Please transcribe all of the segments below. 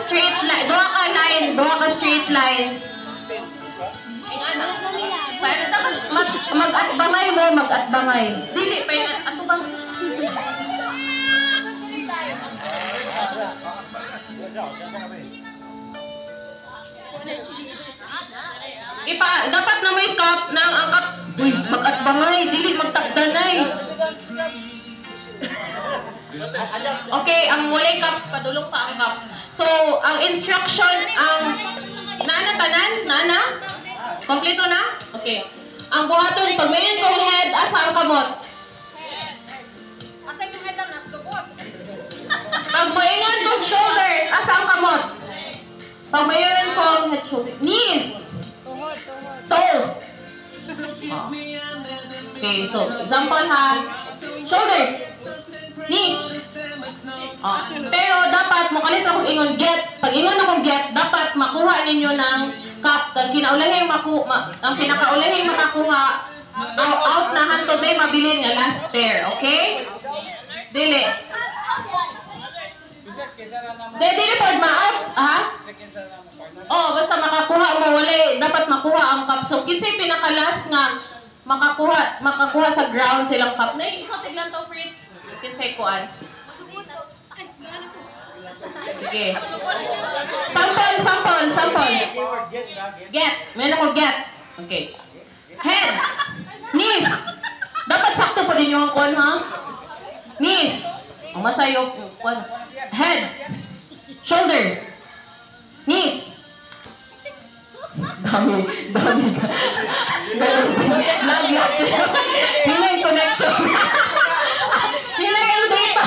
straight line, duha ka straight lines. Pero dapat mag-atbangay mo, mag-atbangay. Dili pa yung atbang. Dapat na may cup na ang cup. Uy, mag-atbangay, dili magtakdanay. Okay, ang walay cups, padulong pa ang cups. So, ang instruction, tanan? Nana? Kompleto na? Okay. Ang buhaton, pag mayon kong head, asa ang kamot? Asa yung head lang, naslubot. Pag mayon kong shoulders, asa ang kamot? Pag mayon kong head, shoulders, knees. Tuhod. Toes. Okay, so, example ha. Shoulders. Knees. Pero dapat, mukalit akong ingon get. Pag ingon akong get, dapat makuha ninyo ng cup. Ang pinakaulahing makakuha, out na hantod may mabilin nga last pair. Okay? Dili. Dili pag ma-out. Ha? Oh, basta makakuha mo, wala. Dapat makuha ang cup. So, kinsay pinaka-last nga makakuha sa ground silang cup. Nay, ikaw tiglan to, Fritz. Kinsay kuan. Sige. Sample. Get. Meron ako get. Okay. Head. Knees. Dapat sakto pa din yung kuan, ha? Knees. Ang masayo. Kuan. Head. Shoulder. Knees. Dami ka. Nag-latch. Hinay connection. Hinay yung data.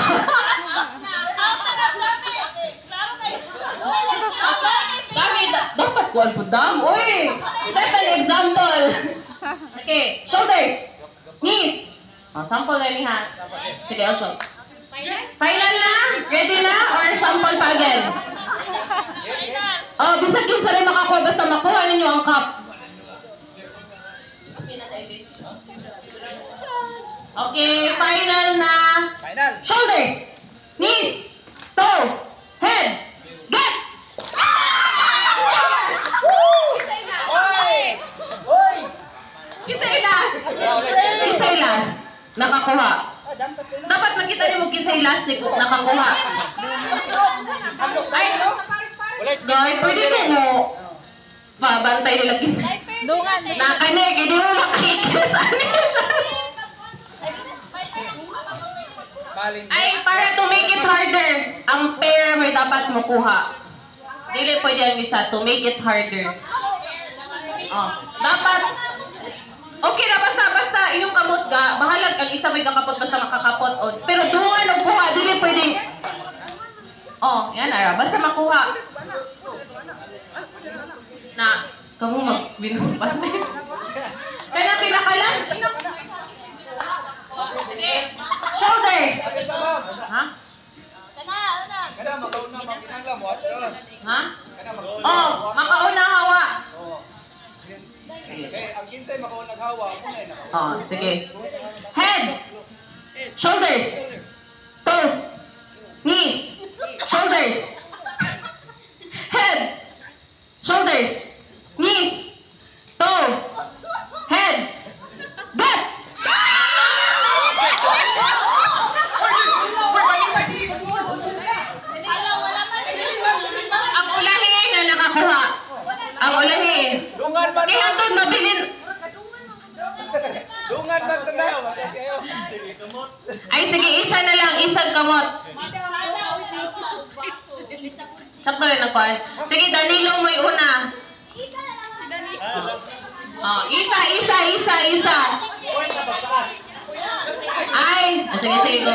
Dapat kuan po dam. Uy! Set an example. Okay. Shoulders. Knees. Sample na niya. Sige, also. Final na? Ready na? Or sample pa again? Bisag kinsa rin makakuha basta makuha ninyo ang cup. Okay, final na. Shoulders. Knees. Toe. Head. Get! Kinsay last? Nakakuha. Dapat makita niyo mo kinsay last ni nakakuha. Ay, pwede mo babantay nila kinsay. Nakanig, hindi mo makikis. Ay, para to make it harder, ang pair may dapat makuha. Dili pwede ang isa, to make it harder. Dapat, okay na basta inyong kamot ga, bahalag ang isa may kakapot basta makakapot. Pero duwan og kuha, dili pwedeng. Yan ara, basta makuha. Na, kamo magbinupan. Kaya pinakalas. Shoulders. Ha? Ha? Makauna hawa. Ang kinsay makaunang hawa, Sige. Head. Shoulders. Toes. Knees. Shoulders. Head. Shoulders. Knees. Toe. Head. Get! Ang ulahin na nakakuha. Ang ulahin. Kinatod mabilin. Dungan ba ito na? Ay sige, isa na lang. Isang kamot. Sakto rin ang kuhan. Sige, Danilo mo yung una. Isa. Ay, sige, go.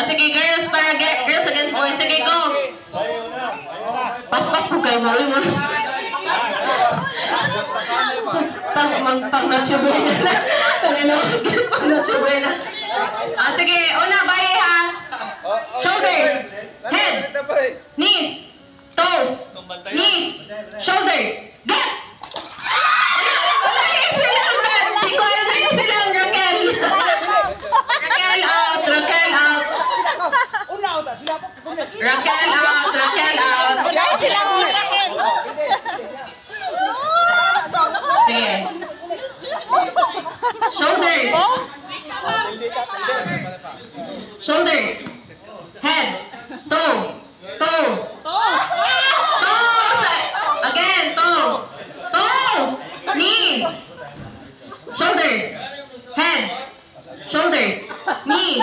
Sige, girls against boys. Sige, go. Pas po kayo mo. Pang natsubay na. Sige, una, baye ha. Shoulders. Head. Knees. Toes. Knees. Shoulders. Get! Wala silang bet! Di ko alam na silang Raquel out. Raquel out. Raquel out. Sige. Shoulders. Shoulders. Head. Toe. Toe. Toe. Again. Toe. Toe. Knee. Shoulders. Head. Shoulders. Knees.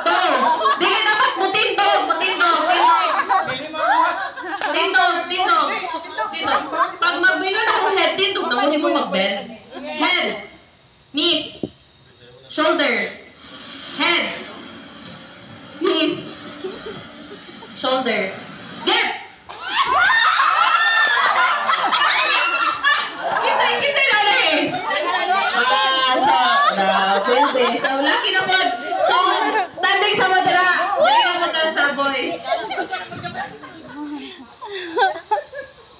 Toe. Dili dapat mo tindog. Tindog. Pag magbino na kung head, tindog na mo, hindi mo mag-bend. Head. Knees. Shoulder. Head. Knees. Shoulder. Get! Kisay lali! So, lucky na po. So, standing sa madara. Dali na po tayo sa boys.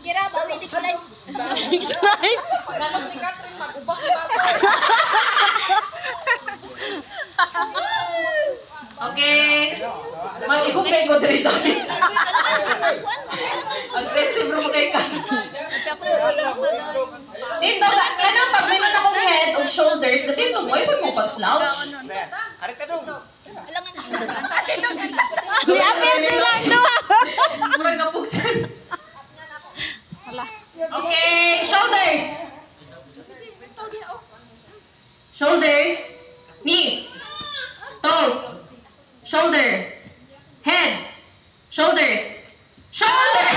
Gira, pamitik slide. Paglalong ni Catherine, mag-ubak ni Papa. Okay. Mag-i-compare mo dito. Aggressive mo kay ka. Tindog, kanang pag minun akong head o shoulders, tindog mo, ipon mo pag-slouch. Arit ka dong. Apil sila no. Pag napugsan. Okay, shoulders. Shoulders. Knees. Toes. Shoulders. Head. Shoulders. Shoulders!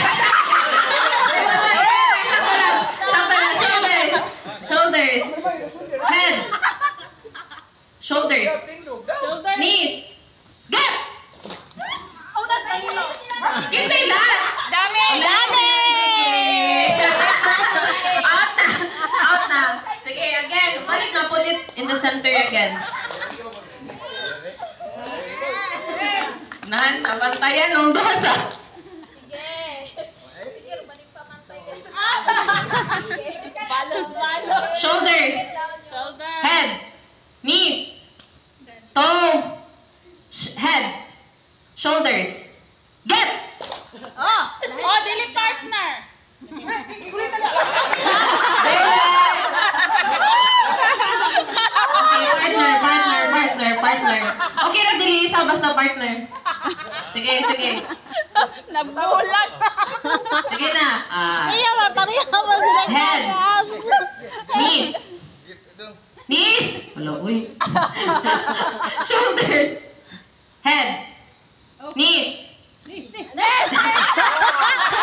Shoulders. Shoulders. Head. Shoulders. Knees. Get! Kisay last! Dami! Dami! Out na! Out na! Sige, again. Balik na. Put it in the center again. Nahan, nabantayan nung dosa. Shoulders. Head. Knees. Toe. Head. Shoulders. Get! Oh, dili partner. Okay, partner. Okay na dili isa basta partner. Sige. Nabulag. Sige na. Iya ba pareha ba sila Head. kagas? Knees. Knees. Wala, uy. Shoulders. Head. Knees.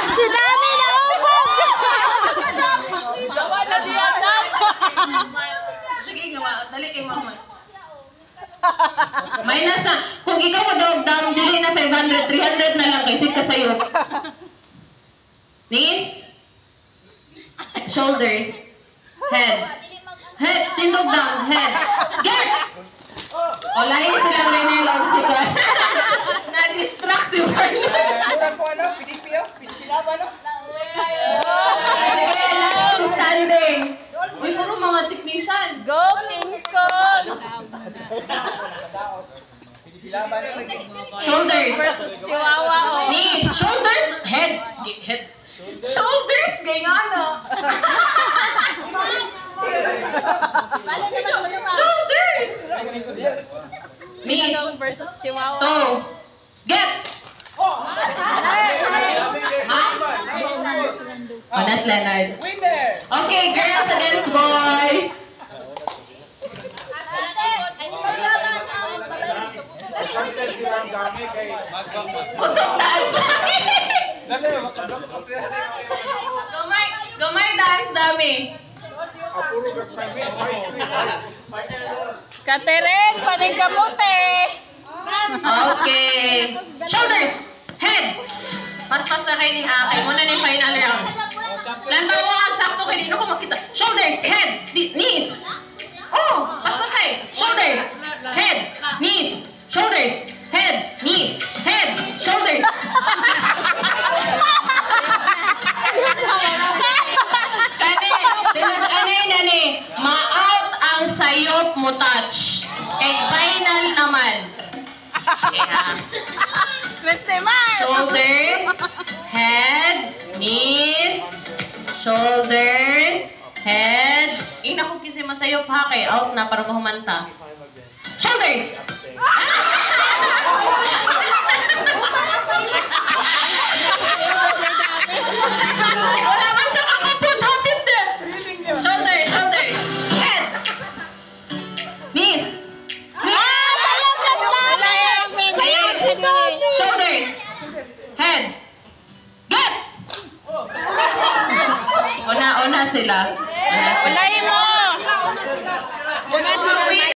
Sinami na ubog. Gawa na diyan na. Sige, gawa. Dali kay mama. Minus na. Kung ikaw madawag-dam, dili na 500, 300 na lang kasi ka sa'yo. Knees. Shoulders. Head. Head. Tindog down. Head. Get! O, lahi silang Renel o sika. Na-distract si Warner. Murang ko ano, pinipilaba no? Sige, last standing. Uy, puro mga technician. Go King Kong. Pinipilaba no? Shoulders. Chihuahua oh. Knees. Shoulders. Head. Head. Shoulders. Gayano. Shoulders. Knees. Versus Chihuahua. Toe. Get. Oh, that's Leonard. Winner! Okay, girls against boys. Putok dance dami. Dali, makadok kasi. Gamay dance dami. Catherine, paning kamote. Okay. Shoulders. Head. Pas-pas na kayo ni Akay. Muna na yung final round. Lantaw mo ang sakto kayo. Hindi ko makita. Shoulders. Head. Knees. Oh, pas-pas kayo. Shoulders. Head. Knees. Shoulders. Head. Knees. Head. Shoulders. Kani. Ma-out ang sayop mo touch. Kay final naman. Yeah. Shoulders, head, knees, shoulders, head. Ina ko kasi masayop ha, kay out na para mahumanta. Shoulders! Ah!